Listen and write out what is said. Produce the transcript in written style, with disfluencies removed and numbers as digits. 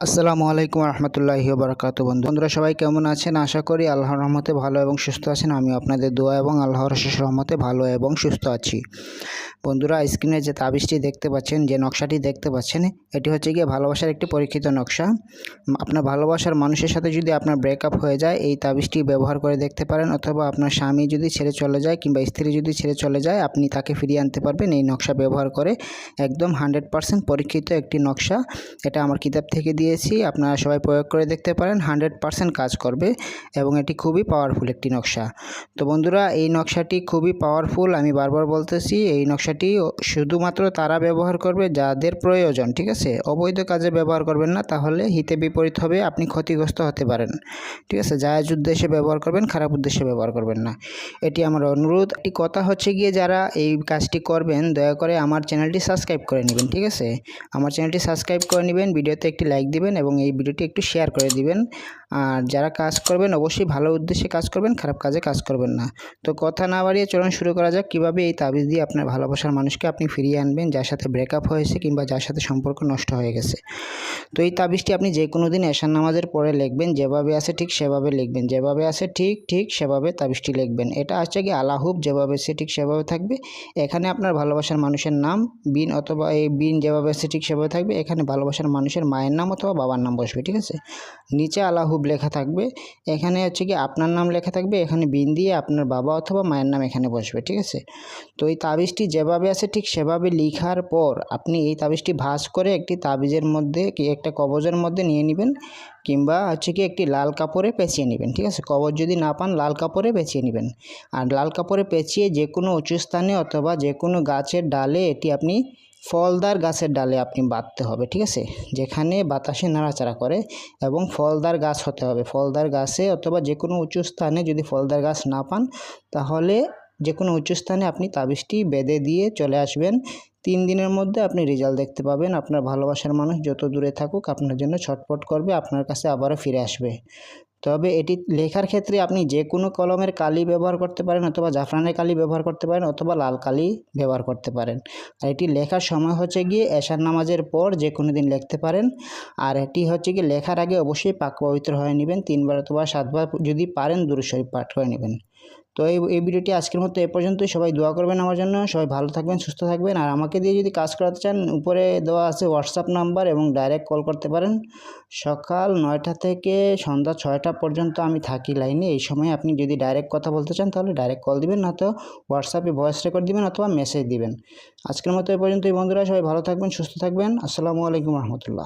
আসসালামু আলাইকুম রহমতুল্লাহি বারাকাতুহু। বন্ধুরা সবাই কেমন আছেন? আশা করি আল্লাহর রহমতে ভালো এবং সুস্থ আছেন। আমি আপনাদের দোয়া এবং আল্লাহর অশেষ রহমতে ভালো এবং সুস্থ আছি। বন্ধুরা, স্ক্রিনে যে তাবিজটি দেখতে পাচ্ছেন, যে নকশাটি দেখতে পাচ্ছেন, এটি হচ্ছে গিয়ে ভালোবাসার একটি পরীক্ষিত নকশা। আপনার ভালোবাসার মানুষের সাথে যদি আপনার ব্রেকআপ হয়ে যায়, এই তাবিজটি ব্যবহার করে দেখতে পারেন। অথবা আপনার স্বামী যদি ছেড়ে চলে যায় কিংবা স্ত্রী যদি ছেড়ে চলে যায়, আপনি তাকে ফিরিয়ে আনতে পারবেন এই নকশা ব্যবহার করে। একদম 100% পরীক্ষিত একটি নকশা। এটা আমার কিতাব থেকে দিয়েছি, আপনারা সবাই প্রয়োগ করে দেখতে পারেন। 100% কাজ করবে এবং এটি খুবই পাওয়ারফুল একটি নকশা। তো বন্ধুরা, এই নকশাটি খুবই পাওয়ারফুল। আমি বারবার বলতেছি, এই নকশাটি শুধুমাত্র তারা ব্যবহার করবে যাদের প্রয়োজন, ঠিক আছে? অবৈধ কাজে ব্যবহার করবেন না, তাহলে হিতে বিপরীত হবে, আপনি ক্ষতিগ্রস্ত হতে পারেন, ঠিক আছে? জায়েজ উদ্দেশ্যে ব্যবহার করবেন, খারাপ উদ্দেশ্যে ব্যবহার করবেন না, এটি আমার অনুরোধ। একটি কথা হচ্ছে গিয়ে, যারা এই কাজটি করবেন দয়া করে আমার চ্যানেলটি সাবস্ক্রাইব করে নেবেন, ঠিক আছে? আমার চ্যানেলটি সাবস্ক্রাইব করে নেবেন, ভিডিওতে একটি লাইক দিবেন এবং এই ভিডিওটি একটু শেয়ার করে দিবেন। আর যারা কাজ করবেন অবশ্যই ভালো উদ্দেশ্যে কাজ করবেন, খারাপ কাজে কাজ করবেন না। তো কথা না বাড়িয়ে চলুন শুরু করা যাক, কীভাবে এই তাবিজ দিয়ে আপনার ভালোবাসার মানুষকে আপনি ফিরিয়ে আনবেন, যার সাথে ব্রেকআপ হয়েছে কিংবা যার সাথে সম্পর্ক নষ্ট হয়ে গেছে। তো এই তাবিজটি আপনি যে কোনো দিন এশার নামাজের পরে লিখবেন, যেভাবে আছে ঠিক সেভাবে লিখবেন, যেভাবে আছে ঠিক সেভাবে তাবিজটি লিখবেন। এটা হচ্ছে কি আলাহুব, যেভাবে আছে ঠিক সেভাবে থাকবে। এখানে আপনার ভালোবাসার মানুষের নাম বিন, অথবা এই বিন যেভাবে আছে ঠিক সেভাবে থাকবে। এখানে ভালোবাসার মানুষের মায়ের নাম অথবা বাবার নাম বসবে, ঠিক আছে? নিচে আলাহুব লেখা থাকবে, এখানে হচ্ছে কি আপনার নাম লেখা থাকবে, এখানে বিন দিয়ে আপনার বাবা অথবা মায়ের নাম এখানে বসবে, ঠিক আছে? তো এই তাবিজটি যেভাবে আছে ঠিক সেভাবে লিখার পর আপনি এই তাবিজটি ভাঁজ করে একটি তাবিজের মধ্যে কি একটা কবজের মধ্যে নিয়ে নেবেন, কিংবা হচ্ছে কি একটি লাল কাপড়ে পেঁচিয়ে নেবেন, ঠিক আছে? কবজ যদি না পান লাল কাপড়ে পেঁচিয়ে নেবেন। আর লাল কাপড়ে পেঁচিয়ে যে কোনো উঁচু স্থানে অথবা যে কোনো গাছের ডালে, এটি আপনি ফলদার গাছের ডালে আপনি বাঁধতে হবে, ঠিক আছে? যেখানে বাতাসে নাড়াচাড়া করে এবং ফলদার গাছ হতে হবে। ফলদার গাছে অথবা যে কোনো উঁচু স্থানে, যদি ফলদার গাছ না পান তাহলে যে কোনো উঁচু স্থানে আপনি তাবিজটি বেঁধে দিয়ে চলে আসবেন। 3 দিনের মধ্যে আপনি রেজাল্ট দেখতে পাবেন। আপনার ভালোবাসার মানুষ যত দূরে থাকুক আপনার জন্য ছটফট করবে, আপনার কাছে আবারও ফিরে আসবে। তবে এটি লেখার ক্ষেত্রে আপনি যে কোনো কলমের কালি ব্যবহার করতে পারেন, অথবা জাফরানের কালি ব্যবহার করতে পারেন, অথবা লাল কালি ব্যবহার করতে পারেন। আর এটি লেখার সময় হচ্ছে গিয়ে এশার নামাজের পর যে কোনো দিন লিখতে পারেন। আর এটি হচ্ছে গিয়ে লেখার আগে অবশ্যই পাক পবিত্র হয়ে নেবেন, 3 বার অথবা 7 বার যদি পারেন দুরূদ শরীফ পাঠ করে নেবেন। তো এই ভিডিওটি আজকের মতো এ পর্যন্তই। সবাই দোয়া করবেন আমার জন্য। সবাই ভালো থাকবেন, সুস্থ থাকবেন। আর আমাকে দিয়ে যদি কাজ করাতে চান, উপরে দেওয়া আছে হোয়াটসঅ্যাপ নাম্বার এবং ডাইরেক্ট কল করতে পারেন। সকাল 9টা থেকে সন্ধ্যা 6টা পর্যন্ত আমি থাকি লাইনে। এই সময় আপনি যদি ডাইরেক্ট কথা বলতে চান তাহলে ডাইরেক্ট কল দিবেন, নয়তো হোয়াটসঅ্যাপে ভয়েস রেকর্ড দিবেন অথবা মেসেজ দিবেন। আজকের মতো এ পর্যন্তই বন্ধুরা, সবাই ভালো থাকবেন, সুস্থ থাকবেন। আসসালামু আলাইকুম রহমতুল্লাহ।